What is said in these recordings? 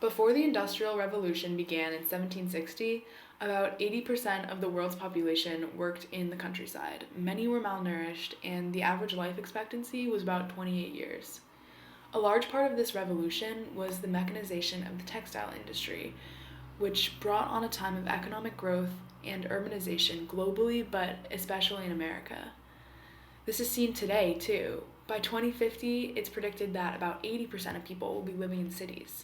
Before the Industrial Revolution began in 1760, about 80% of the world's population worked in the countryside. Many were malnourished, and the average life expectancy was about 28 years. A large part of this revolution was the mechanization of the textile industry, which brought on a time of economic growth and urbanization globally, but especially in America. This is seen today, too. By 2050, it's predicted that about 80% of people will be living in cities.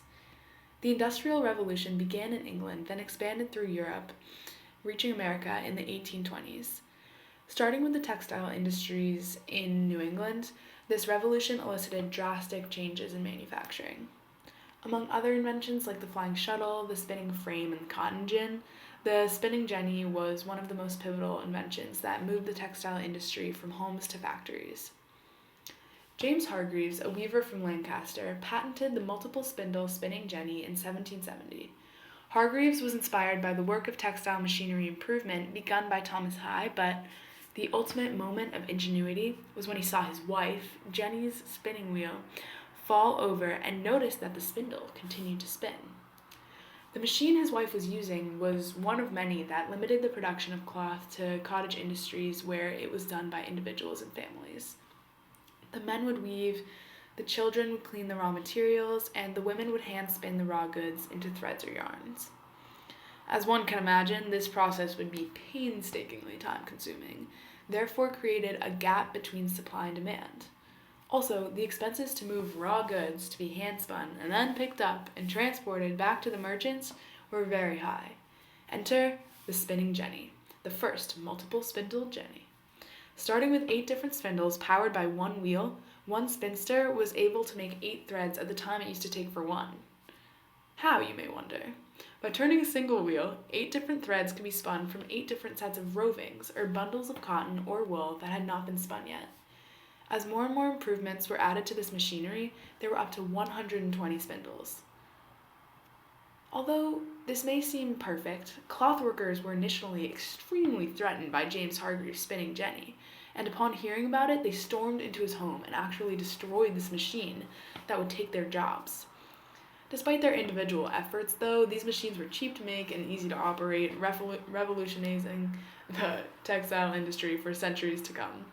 The Industrial Revolution began in England, then expanded through Europe, reaching America in the 1820s. Starting with the textile industries in New England, this revolution elicited drastic changes in manufacturing. Among other inventions like the flying shuttle, the spinning frame, and the cotton gin, the spinning jenny was one of the most pivotal inventions that moved the textile industry from homes to factories. James Hargreaves, a weaver from Lancaster, patented the multiple spindle spinning jenny in 1770. Hargreaves was inspired by the work of textile machinery improvement begun by Thomas High, but the ultimate moment of ingenuity was when he saw his wife, Jenny's spinning wheel, fall over and noticed that the spindle continued to spin. The machine his wife was using was one of many that limited the production of cloth to cottage industries where it was done by individuals and families. The men would weave, the children would clean the raw materials, and the women would hand spin the raw goods into threads or yarns. As one can imagine, this process would be painstakingly time-consuming, therefore created a gap between supply and demand. Also, the expenses to move raw goods to be hand-spun and then picked up and transported back to the merchants were very high. Enter the spinning jenny, the first multiple spindle jenny. Starting with 8 different spindles powered by one wheel, one spinster was able to make 8 threads at the time it used to take for one. How, you may wonder? By turning a single wheel, 8 different threads could be spun from 8 different sets of rovings, or bundles of cotton or wool that had not been spun yet. As more and more improvements were added to this machinery, there were up to 120 spindles. Although this may seem perfect, cloth workers were initially extremely threatened by James Hargreaves' spinning jenny, and upon hearing about it, they stormed into his home and actually destroyed this machine that would take their jobs. Despite their individual efforts, though, these machines were cheap to make and easy to operate, revolutionizing the textile industry for centuries to come.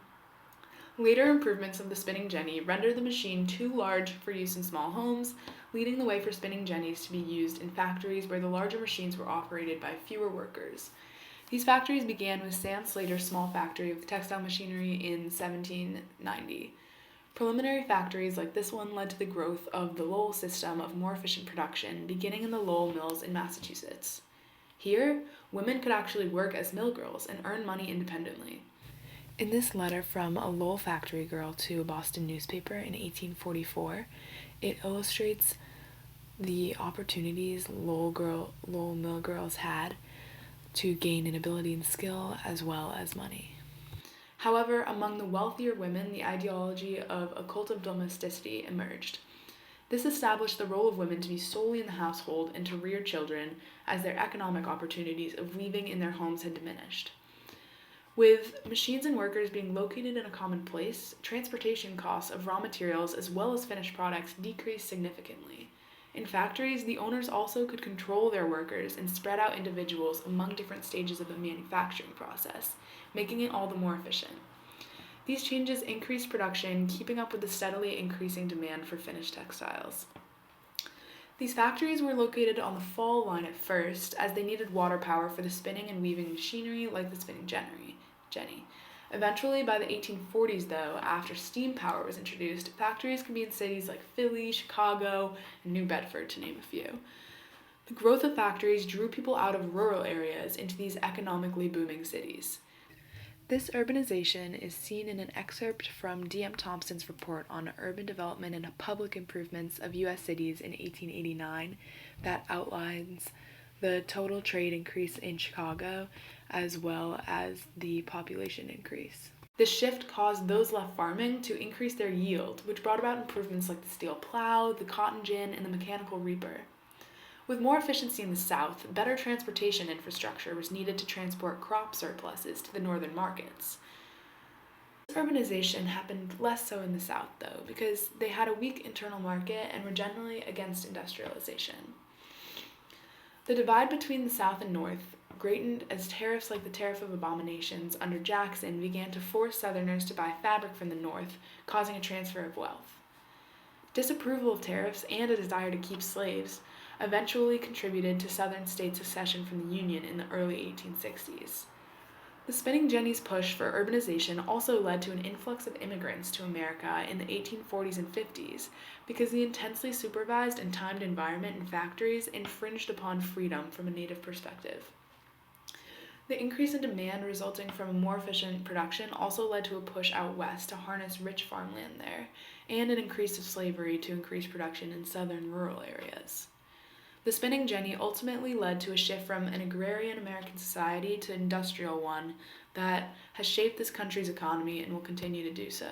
Later improvements of the spinning jenny rendered the machine too large for use in small homes, leading the way for spinning jennies to be used in factories where the larger machines were operated by fewer workers. These factories began with Sam Slater's small factory of textile machinery in 1790. Preliminary factories like this one led to the growth of the Lowell system of more efficient production, beginning in the Lowell mills in Massachusetts. Here, women could actually work as mill girls and earn money independently. In this letter from a Lowell factory girl to a Boston newspaper in 1844, it illustrates the opportunities Lowell mill girls had to gain an ability and skill as well as money. However, among the wealthier women, the ideology of a cult of domesticity emerged. This established the role of women to be solely in the household and to rear children, as their economic opportunities of leaving in their homes had diminished. With machines and workers being located in a common place, transportation costs of raw materials as well as finished products decreased significantly. In factories, the owners also could control their workers and spread out individuals among different stages of the manufacturing process, making it all the more efficient. These changes increased production, keeping up with the steadily increasing demand for finished textiles. These factories were located on the fall line at first, as they needed water power for the spinning and weaving machinery like the spinning jenny. Eventually, by the 1840s, though, after steam power was introduced, factories could be in cities like Philly, Chicago, and New Bedford, to name a few. The growth of factories drew people out of rural areas into these economically booming cities. This urbanization is seen in an excerpt from D.M. Thompson's report on urban development and public improvements of U.S. cities in 1889 that outlines the total trade increase in Chicago as well as the population increase. This shift caused those left farming to increase their yield, which brought about improvements like the steel plow, the cotton gin, and the mechanical reaper. With more efficiency in the South, better transportation infrastructure was needed to transport crop surpluses to the northern markets. Urbanization happened less so in the South, though, because they had a weak internal market and were generally against industrialization. The divide between the South and North greatened as tariffs like the Tariff of Abominations under Jackson began to force Southerners to buy fabric from the North, causing a transfer of wealth. Disapproval of tariffs and a desire to keep slaves eventually contributed to Southern states' secession from the Union in the early 1860s. The spinning jenny's push for urbanization also led to an influx of immigrants to America in the 1840s and 50s because the intensely supervised and timed environment in factories infringed upon freedom from a native perspective. The increase in demand resulting from a more efficient production also led to a push out west to harness rich farmland there, and an increase of slavery to increase production in southern rural areas. The spinning jenny ultimately led to a shift from an agrarian American society to an industrial one that has shaped this country's economy and will continue to do so.